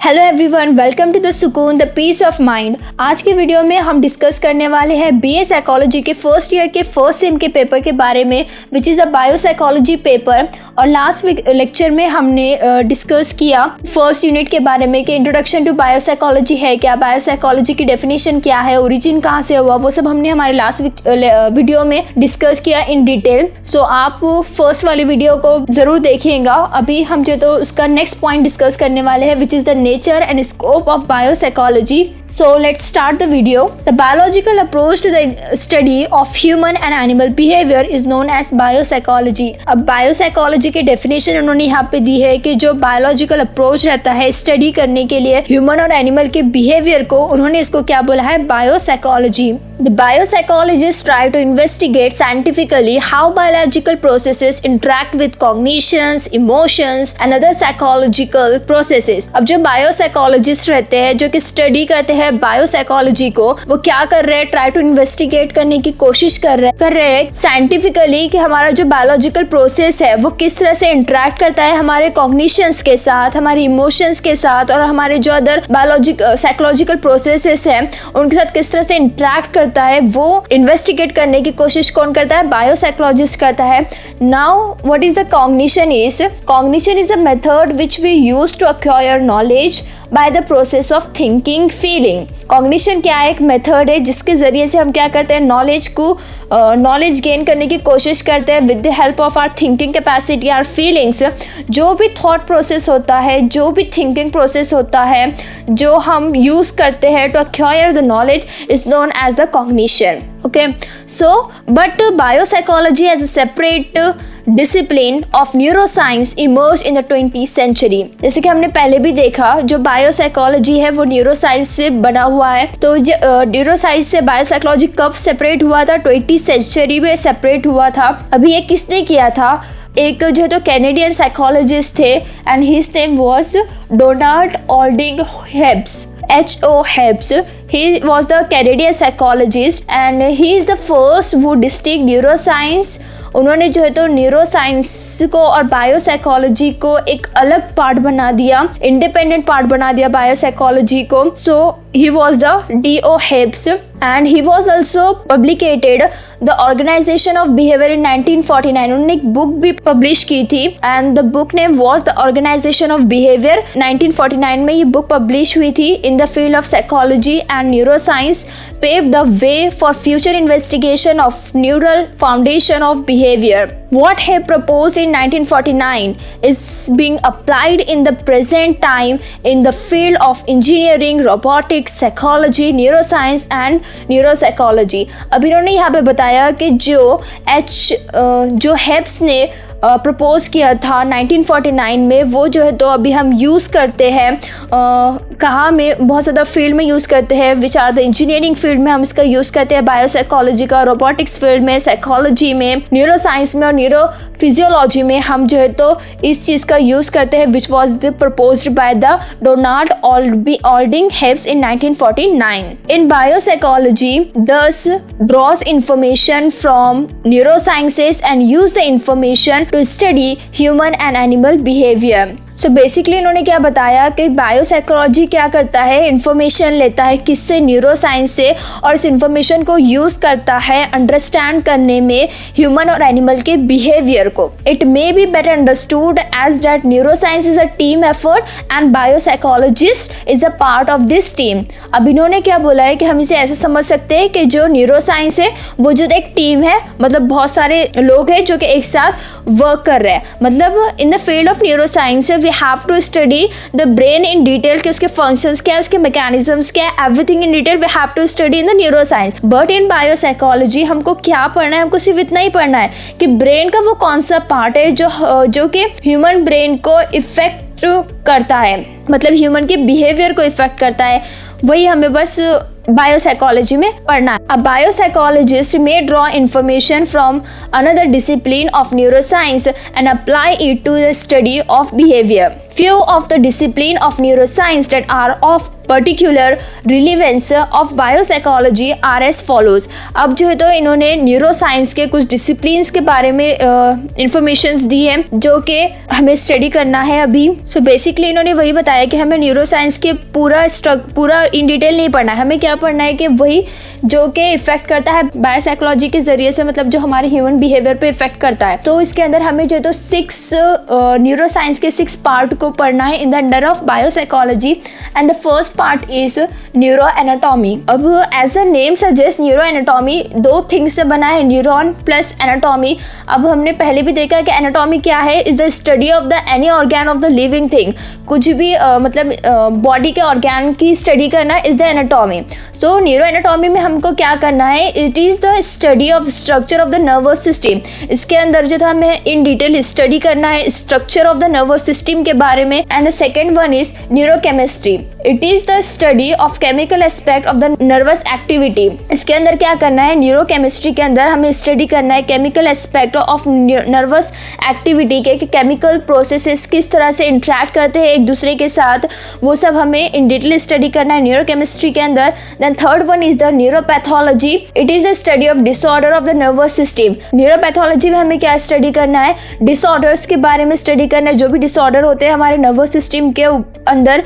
Hello everyone, welcome to the Sukoon the peace of mind. आज के video में हम डिस्कस करने वाले हैं बीए साइकोलॉजी के फर्स्ट ईयर के फर्स्ट सेम के पेपर के बारे में, which is a biopsychology paper. और लास्ट लेक्चर में हमने डिस्कस किया फर्स्ट यूनिट के बारे में कि इंट्रोडक्शन टू बायोसाइकोलॉजी है क्या, बायोसाइकोलॉजी की डेफिनेशन क्या है, ओरिजिन कहाँ से हुआ, वो सब हमने हमारे लास्ट वीडियो में डिस्कस किया इन डिटेल। सो आप फर्स्ट वाली वीडियो को ज़रूर देखिएगा। अभी हम जो तो उसका नेक्स्ट पॉइंट डिस्कस करने वाले हैं, which is the nature and scope of biopsychology. So let's start the video. The biological approach to the study of human and animal behavior is known as biopsychology. अब biopsychology की definition उन्होंने यहाँ पे दी है कि जो biological approach रहता है study करने के लिए human और animal के behavior को, उन्होंने इसको क्या बोला है, biopsychology. The biopsychologists try to investigate scientifically how biological processes interact with cognitions, emotions and other psychological processes. अब जो बायोसाइकोलॉजिस्ट रहते हैं जो कि स्टडी करते हैं बायोसाइकोलॉजी को, वो क्या कर रहे हैं, ट्राई टू इन्वेस्टिगेट करने की कोशिश कर रहे हैं साइंटिफिकली कि हमारा जो बायोलॉजिकल प्रोसेस है वो किस तरह से इंटरेक्ट करता है हमारे कॉग्निशंस के साथ, हमारे इमोशंस के साथ, और हमारे जो अदर साइकोलॉजिकल प्रोसेसेस हैं उनके साथ किस तरह से इंटरेक्ट करता है। वो इन्वेस्टिगेट करने की कोशिश कौन करता है, बायोसाइकोलॉजिस्ट करता है। Now what is the cognition is, cognition is a method which we use to acquire knowledge by the process of thinking, feeling. Cognition क्या है, एक मेथड है जिसके ज़रिए से हम क्या करते हैं, नॉलेज गेन करने की कोशिश करते हैं with the help of our thinking capacity, our feelings. जो भी थॉट प्रोसेस होता है, जो भी थिंकिंग प्रोसेस होता है, जो हम यूज़ करते हैं to acquire the knowledge is known as the cognition. Okay, so but biopsychology as a separate discipline of neuroscience emerged in the 20th century. जैसे कि हमने पहले भी देखा, जो बायोसाइकोलॉजी है वो न्यूरोसाइंस से बना हुआ है। तो न्यूरोसाइंस से बायोसाइकोलॉजी कब सेपरेट हुआ था, 20th सेंचुरी में सेपरेट हुआ था। अभी ये किसने किया था, एक जो है तो कैनेडियन साइकोलॉजिस्ट थे and his name was Donald Olding Hebbs, H.O. Hebbs. He was the Canadian psychologist and he is the first who distinct neuroscience. उन्होंने जो है तो न्यूरोसाइंस को और बायोसाइकोलॉजी को एक अलग पार्ट बना दिया, इंडिपेंडेंट पार्ट बना दिया बायोसाइकोलॉजी को। सो he was the D.O. Hebbs and he was also publicated the Organization of Behavior in 1949. उन्होंने एक बुक भी पब्लिश की थी and the book name was the Organization of Behavior. 1949 में ये बुक पब्लिश हुई थी। In the field of psychology and neuroscience paved the way for future investigation of neural foundation of behavior. What he proposed in 1949 is being applied in the present time in the field of engineering, robotics, psychology, neuroscience and neuropsychology. अब इन्होंने यहाँ पे बताया कि जो हेब्स ने propose किया था 1949 में, वो जो है तो अभी हम यूज़ करते हैं कहाँ में, बहुत ज़्यादा फील्ड में यूज़ करते हैं, which are the engineering field में हम इसका यूज़ करते हैं, बायोसाइकोलॉजी का, रोबोटिक्स फील्ड में, साइकोलॉजी में, न्यूरोसाइंस में और न्यूरोफिजियोलॉजी में हम जो है तो इस चीज़ का यूज़ करते हैं, which was the proposed by the Donald Olding Hebbs in 1949. In biopsychology thus draws information from neurosciences and use the information to study human and animal behavior. So basically इन्होंने क्या बताया कि बायोसाइकोलॉजी क्या करता है, information लेता है किससे, न्यूरोसाइंस से, और इस इंफॉर्मेशन को यूज़ करता है अंडरस्टैंड करने में ह्यूमन और एनिमल के बिहेवियर को। It may be better understood as that neuroscience is a team effort and biopsychologist is a part of this team. अब इन्होंने क्या बोला है कि हम इसे ऐसे समझ सकते हैं कि जो न्यूरोसाइंस है वो जो एक टीम है, मतलब बहुत सारे लोग हैं जो कि एक साथ वर्क कर रहे हैं। मतलब in the field of neuroscience we have to study the brain in detail कि उसके functions क्या है, उसके mechanisms क्या है, everything in detail we have to study in the neuroscience. But in biopsychology हमको क्या पढ़ना है, हमको सिर्फ इतना ही पढ़ना है कि ब्रेन का वो कौन सा पार्ट है जो कि ह्यूमन ब्रेन को इफेक्ट करता है, मतलब ह्यूमन के बिहेवियर को इफेक्ट करता है, वही हमें बस बायोसाइकोलॉजी में पढ़ना है। A biopsychologist may draw information from another discipline of neuroscience and apply it to the study of behavior. Few of the discipline of neuroscience that are of particular relevance of biopsychology are as follows. अब जो है तो इन्होंने neuro science के कुछ disciplines के बारे में इंफॉर्मेशंस दी है जो कि हमें स्टडी करना है अभी। सो बेसिकली इन्होंने वही बताया कि हमें न्यूरो साइंस के पूरा इन डिटेल नहीं पढ़ना है, हमें क्या पढ़ना है कि वही जो कि इफेक्ट करता है बायोसाइकोलॉजी के जरिए से, मतलब जो हमारे ह्यूमन बिहेवियर पे इफेक्ट करता है। तो इसके अंदर हमें जो है तो 6 न्यूरो साइंस के 6 पार्ट को पढ़ना है in the under of biopsychology. And the first part is neuro anatomy. अब as a name suggest neuro anatomy 2 things से बना है, न्यूरॉन प्लस एनाटॉमी। अब हमने पहले भी देखा कि एनाटॉमी क्या है, is the study of the any organ of the living thing. कुछ भी मतलब बॉडी के ऑर्गन की स्टडी करना इज द एनाटॉमी। तो न्यूरो एनाटॉमी में हमको क्या करना है, it is the study of structure of the nervous system. इसके अंदर जो था हमें इन डिटेल स्टडी करना है structure of the nervous system के बारे में। And the second one is neurochemistry. It is the study of chemical aspect of the nervous activity. इसके अंदर क्या करना है, न्यूरोकेमिस्ट्री के अंदर हमें स्टडी करना है chemical aspect of nervous activity के, केमिकल प्रोसेसेस किस तरह से इंटरेक्ट करते हैं एक दूसरे के साथ, वो सब हमें इन डिटेल स्टडी करना है न्यूरोकेमिस्ट्री के अंदर। Then third one is the neuropathology. It is the study of disorder of the nervous system. Neuropathology में हमें क्या स्टडी करना है, डिसऑर्डर्स के बारे में स्टडी करना है। जो भी डिसऑर्डर होते हैं हमारे नर्वस सिस्टम के अंदर,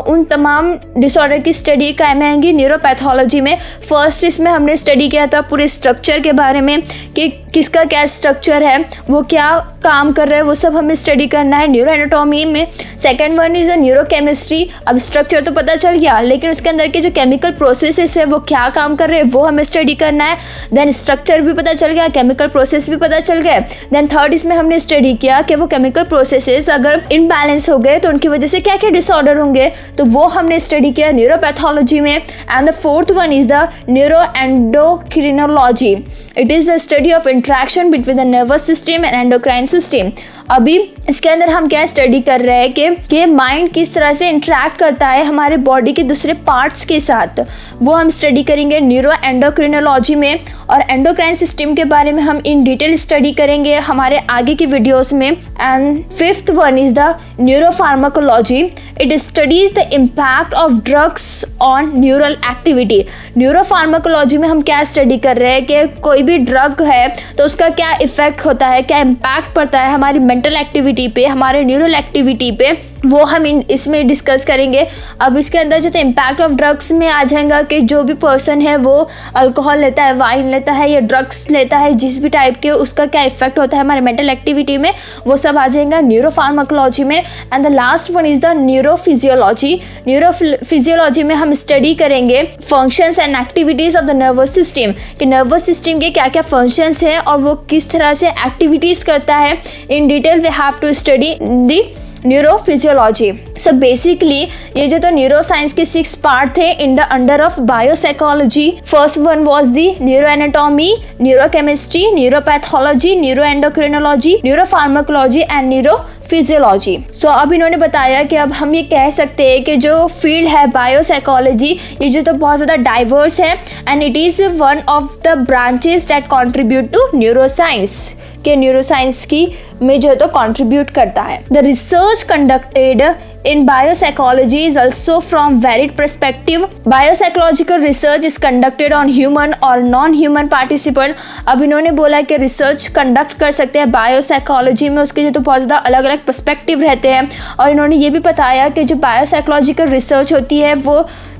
उन तमाम डिसऑर्डर की स्टडी कायम आएंगी न्यूरोपैथोलॉजी में। फर्स्ट इसमें हमने स्टडी किया था पूरे स्ट्रक्चर के बारे में कि किसका क्या स्ट्रक्चर है, वो क्या काम कर रहा है, वो सब हमें स्टडी करना है न्यूरो एनाटॉमी में। Second one is a neurochemistry. अब स्ट्रक्चर तो पता चल गया, लेकिन उसके अंदर के जो केमिकल प्रोसेसेस है वो क्या काम कर रहे हैं वो हमें स्टडी करना है। देन स्ट्रक्चर भी पता चल गया, केमिकल प्रोसेस भी पता चल गए। देन थर्ड इसमें हमने स्टडी किया कि वो केमिकल प्रोसेसेस अगर इनबैलेंस हो गए तो उनकी वजह से क्या क्या डिसऑर्डर होंगे, तो वो हमने स्टडी किया न्यूरोपैथोलॉजी में। And the fourth one is the neuro endocrinology. It is the study of interaction between the nervous system and endocrine system. अभी इसके अंदर हम क्या स्टडी कर रहे हैं कि माइंड किस तरह से इंटरेक्ट करता है हमारे बॉडी के दूसरे पार्ट्स के साथ, वो हम स्टडी करेंगे न्यूरो एंडोक्रिनोलॉजी में। और एंडोक्राइन सिस्टम के बारे में हम इन डिटेल स्टडी करेंगे हमारे आगे की वीडियोस में। And fifth one is the neuropharmacology. It studies the impact of drugs on neural activity. Neuropharmacology में हम क्या स्टडी कर रहे हैं कि कोई भी ड्रग है तो उसका क्या इफेक्ट होता है, क्या इम्पैक्ट पड़ता है हमारी मेंटल एक्टिविटी पे, हमारे न्यूरल एक्टिविटी पे, वो हम इसमें डिस्कस करेंगे। अब इसके अंदर जो इम्पैक्ट ऑफ ड्रग्स में आ जाएगा कि जो भी पर्सन है वो अल्कोहल लेता है, वाइन लेता है या ड्रग्स लेता है जिस भी टाइप के, उसका क्या इफेक्ट होता है हमारे मेंटल एक्टिविटी में, वो सब आ जाएगा न्यूरोफार्माकोलॉजी में। And the last one is the neurophysiology. Neurophysiology में हम स्टडी करेंगे functions and activities of the nervous system, कि नर्वस सिस्टम के क्या क्या फंक्शंस हैं और वो किस तरह से एक्टिविटीज़ करता है। In detail we have to study the neurophysiology. So basically ये जो तो न्यूरो साइंस के 6 पार्ट थे in the under of biopsychology. First one was the neuro anatomy, neurochemistry, neuropathology, neuro endocrinology, neuropharmacology and neurophysiology. So अब इन्होंने बताया कि अब हम ये कह सकते हैं कि जो फील्ड है बायोसाइकोलॉजी, ये जो तो बहुत ज़्यादा डाइवर्स है and it is one of the branches that contribute to neuroscience, के न्यूरोसाइंस की में जो है तो कंट्रीब्यूट करता है। The research conducted in biopsychology is also from varied perspective. Biopsychological research is conducted on human or non-human participant. अब इन्होंने बोला कि रिसर्च कंडक्ट कर सकते हैं बायोसाइकोलॉजी में, उसके जो तो बहुत ज़्यादा अलग अलग पर्सपेक्टिव रहते हैं। और इन्होंने ये भी बताया कि जो बायोसाइकोलॉजिकल रिसर्च होती है वो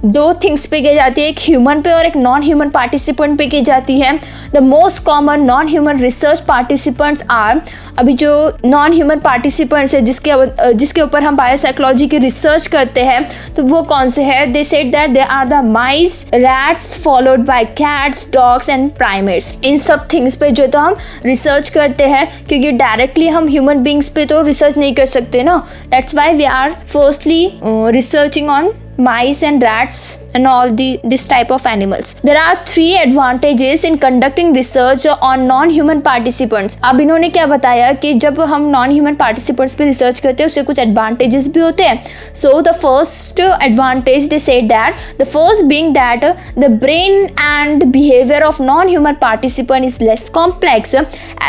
2 थिंग्स पे की जाती है, एक ह्यूमन पे और एक नॉन ह्यूमन पार्टिसिपेंट पे की जाती है। The most common non human research participants are, अभी जो नॉन ह्यूमन पार्टिसिपेंट्स है जिसके ऊपर हम बायोसाइकोलॉजी की रिसर्च करते हैं, तो वो कौन से हैं? They said that they are the mice, rats, followed by cats, dogs and primates. इन सब थिंग्स पे जो तो हम रिसर्च करते हैं, क्योंकि डायरेक्टली हम ह्यूमन बींग्स पे तो रिसर्च नहीं कर सकते ना। That's why we are firstly researching on mice and rats and all this type of animals. There are 3 advantages in conducting research on non-human participants. अब इन्होंने क्या बताया कि जब हम non-human participants पे रिसर्च करते हैं उससे कुछ advantages भी होते हैं. So the first advantage they said that the first being that the brain and behavior of non-human participant is less complex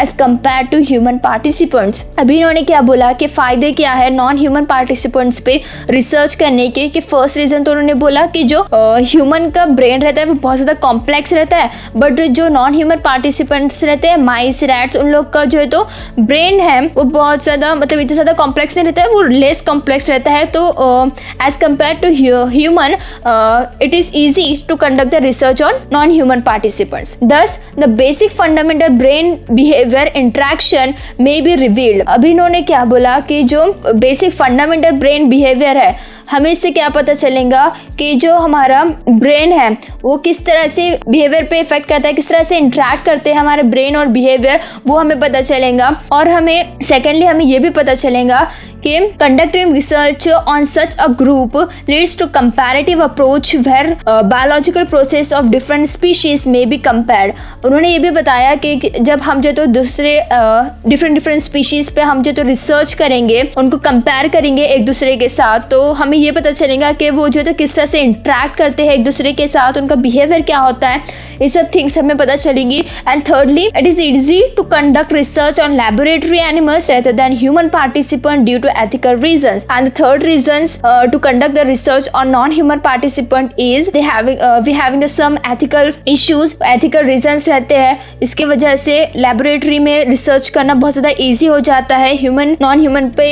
as compared to human participants. अभी इन्होंने क्या बोला कि फायदे क्या है नॉन ह्यूमन पार्टिसिपेंट्स पे रिसर्च करने के कि फर्स्ट रीजन तो उन्होंने बोला कि जो ह्यूमन का ब्रेन रहता है वो बहुत ज़्यादा कॉम्प्लेक्स रहता है, बट जो नॉन ह्यूमन पार्टिसिपेंट्स रहते हैं माइस रैट्स उन लोग का जो है तो ब्रेन है वो बहुत ज़्यादा मतलब इतना ज़्यादा कॉम्प्लेक्स नहीं रहता है, वो लेस कॉम्प्लेक्स रहता है. तो as compare to human it is easy to conduct the research on non human participants. Thus, the basic fundamental brain behavior interaction may be revealed. अभी इन्होंने क्या बोला कि जो बेसिक फंडामेंटल ब्रेन बिहेवियर है हमें इससे क्या पता चलेगा कि जो हमारा ब्रेन है वो किस तरह से बिहेवियर पे इफेक्ट करता है, किस तरह से इंटरेक्ट करते हैं हमारे ब्रेन और बिहेवियर, वो हमें पता चलेगा. और हमें सेकेंडली हमें ये भी पता चलेगा कि conducting research on such a group leads to comparative approach where biological process of different species में बी कंपेयर्ड. उन्होंने ये भी बताया कि जब हम जो तो दूसरे डिफरेंट स्पीशीज पे हम जो तो रिसर्च करेंगे उनको कंपेयर करेंगे एक दूसरे के साथ, तो हमें ये पता चलेगा कि वो जो तो किस तरह से इंटरेक्ट करते हैं एक दूसरे के साथ, उनका बिहेवियर क्या होता है, ये सब थिंग्स हमें पता चलेंगी. And thirdly it is easy to conduct research on laboratory animals rather than human participant due to ethical reasons. And the third reasons to conduct the research on non-human participant is we having some ethical issues, ethical reasons रहते हैं. इसके वजह से laboratory में research करना बहुत ज़्यादा easy हो जाता है, ह्यूमन नॉन ह्यूमन पे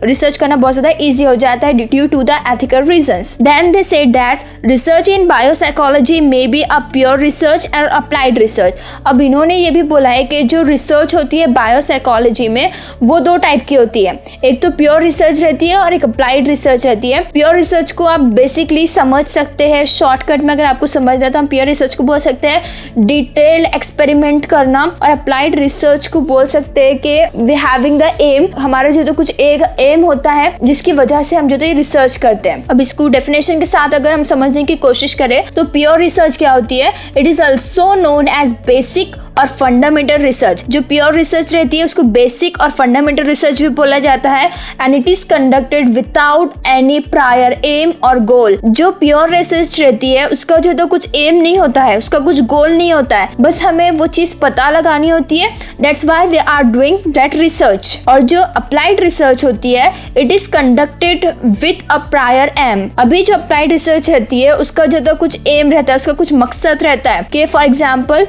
रिसर्च करना बहुत ज़्यादा ईजी हो जाता है due to the ethical reasons. Then they said that research in biopsychology may be a pure research and applied research. अब इन्होंने ये भी बोला है कि जो रिसर्च होती है बायोसाइकोलॉजी में वो 2 टाइप की होती है, एक तो प्योर रिसर्च रहती है और एक अप्लाइड रिसर्च रहती है. प्योर रिसर्च को आप बेसिकली समझ सकते हैं शॉर्टकट में, अगर आपको समझना है तो हम प्योर रिसर्च को बोल सकते हैं डिटेल एक्सपेरिमेंट करना, और अप्लाइड रिसर्च को बोल सकते हैं कि वी हैविंग द एम, हमारा जो तो कुछ एक एम होता है जिसकी वजह से हम जो तो ये रिसर्च करते हैं. अब इसको डेफिनेशन के साथ अगर हम समझने की कोशिश करें तो प्योर रिसर्च क्या होती है, it is also known as basic or fundamental research. जो प्योर रिसर्च रहती है उसको बेसिक और फंडामेंटल रिसर्च भी बोला जाता है. And it is conducted without any prior aim or goal. जो प्योर रिसर्च रहती है उसका जो तो कुछ एम नहीं होता है, उसका कुछ गोल नहीं होता है, बस हमें वो चीज पता लगानी होती है. That's why we are doing that research. और जो अप्लाइड रिसर्च होती है it is conducted with a prior aim. अभी जो अप्लाइड रिसर्च रहती है उसका जो तो कुछ एम रहता है, उसका कुछ मकसद रहता है कि फॉर एग्जाम्पल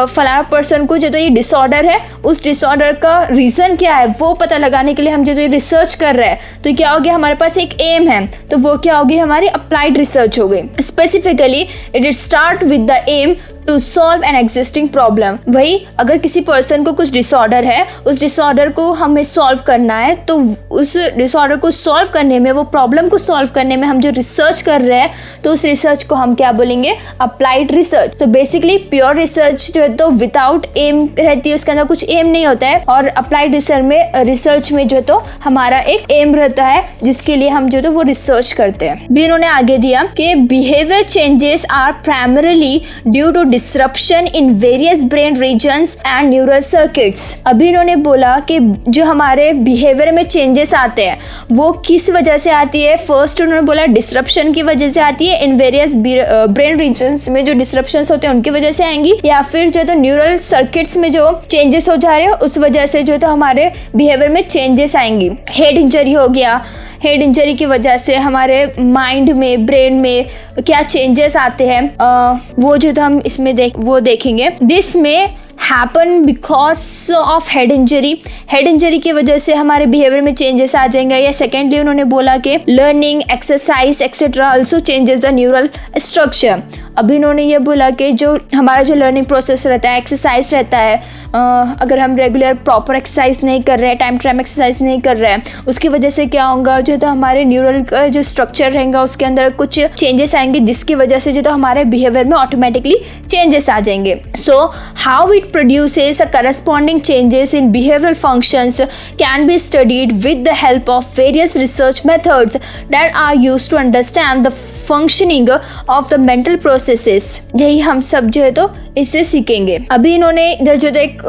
फलाना पर्सन को जो तो ये डिसऑर्डर है, उस डिसऑर्डर का रीजन क्या है वो पता लगाने के लिए हम जो तो रिसर्च कर रहे हैं. तो क्या हो गया, हमारे पास एक एम है, तो वो क्या होगी, हमारी अप्लाइड रिसर्च हो गई. Specifically it start with the aim to solve an existing problem. वही अगर किसी पर्सन को कुछ डिसऑर्डर है, उस डिसऑर्डर को हमें सॉल्व करना है, तो उस डिसऑर्डर को सॉल्व करने में, वो प्रॉब्लम को सॉल्व करने में हम जो रिसर्च कर रहे हैं तो उस रिसर्च को हम क्या बोलेंगे, अप्लाइड रिसर्च. तो बेसिकली प्योर रिसर्च जो है तो विदाउट एम रहती है, उसके अंदर कुछ एम नहीं होता है, और अप्लाइड रिसर्च में जो है तो हमारा एक एम रहता है जिसके लिए हम जो तो वो रिसर्च करते हैं. भी इन्होंने आगे दिया कि behaviour changes are primarily due to disruption in various brain regions and neural circuits. अभी इन्होंने बोला कि जो हमारे बिहेवियर में चेंजेस आते हैं वो किस वजह से आती है. फर्स्ट उन्होंने बोला डिसरप्शन की वजह से आती है, इन वेरियस ब्रेन रीजन्स में जो डिसरप्शंस होते हैं उनकी वजह से आएंगी, या फिर जो तो न्यूरल सर्किट्स में जो चेंजेस हो जा रहे हैं उस वजह से जो तो हमारे बिहेवियर में चेंजेस आएंगी. हेड इंजरी हो गया, हेड इंजरी की वजह से हमारे माइंड में, ब्रेन में क्या चेंजेस आते हैं वो जो तो हम इसमें देखेंगे. दिस में happen because of head injury. Head injury की वजह से हमारे बिहेवियर में चेंजेस आ जाएंगे. या सेकेंडली उन्होंने बोला कि learning, exercise etcetera also changes the neural structure. अभी इन्होंने ये बोला कि जो हमारा जो लर्निंग प्रोसेस रहता है, एक्सरसाइज रहता है, अगर हम रेगुलर प्रॉपर एक्सरसाइज नहीं कर रहे हैं, टाइम टाइम एक्सरसाइज नहीं कर रहे हैं, उसकी वजह से क्या होगा, जो तो हमारे न्यूरल का जो स्ट्रक्चर रहेगा उसके अंदर कुछ चेंजेस आएंगे जिसकी वजह से जो तो हमारे बिहेवियर में ऑटोमेटिकली चेंजेस आ जाएंगे. So how it produces a corresponding changes in behavioral functions can be studied with the help of various research methods that are used to understand the functioning of the mental processes. यही हम सब जो है तो इससे सीखेंगे। अभी इन्होंने इधर जो एक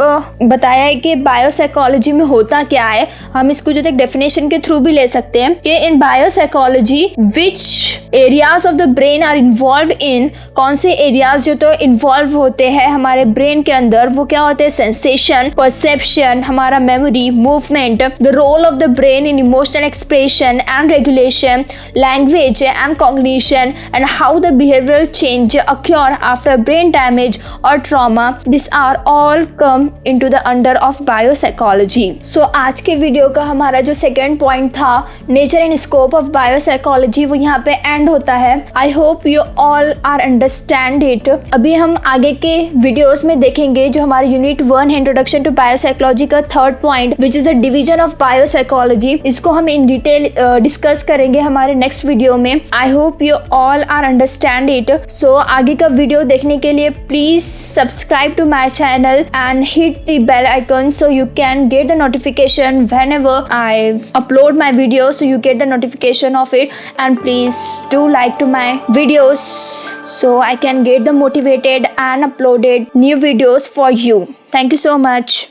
बताया है कि बायोसाइकोलॉजी में होता क्या है, हम इसको जो एक डेफिनेशन के थ्रू भी ले सकते हैं कि in biopsychology which areas of the brain are involve in, कौन से एरियाज जो तो इन्वॉल्व होते हैं हमारे ब्रेन के अंदर, वो क्या होते हैं, सेंसेशन, परसेप्शन, हमारा memory, movement, the role of the brain in emotional expression and regulation, language and cognition, and how the behavioural change occur after brain damage और trauma. This are all come into the under of biopsychology. So आज के वीडियो का हमारा जो second point था, nature and scope of biopsychology, वो यहाँ पे एंड होता है। I hope you all are understand it. अभी हम आगे के वीडियोस में देखेंगे जो हमारे यूनिट 1 है इंट्रोडक्शन टू बायोसाइकोलॉजी का third point which is the division of biopsychology. इसको हम इन डिटेल डिस्कस करेंगे हमारे नेक्स्ट वीडियो में। I hope you all are understand it. So आगे का वीडियो देखने के लिए please subscribe to my channel and hit the bell icon so you can get the notification whenever I upload my video, so you get the notification of it. And please do like to my videos so I can get the motivated and uploaded new videos for you. Thank you so much.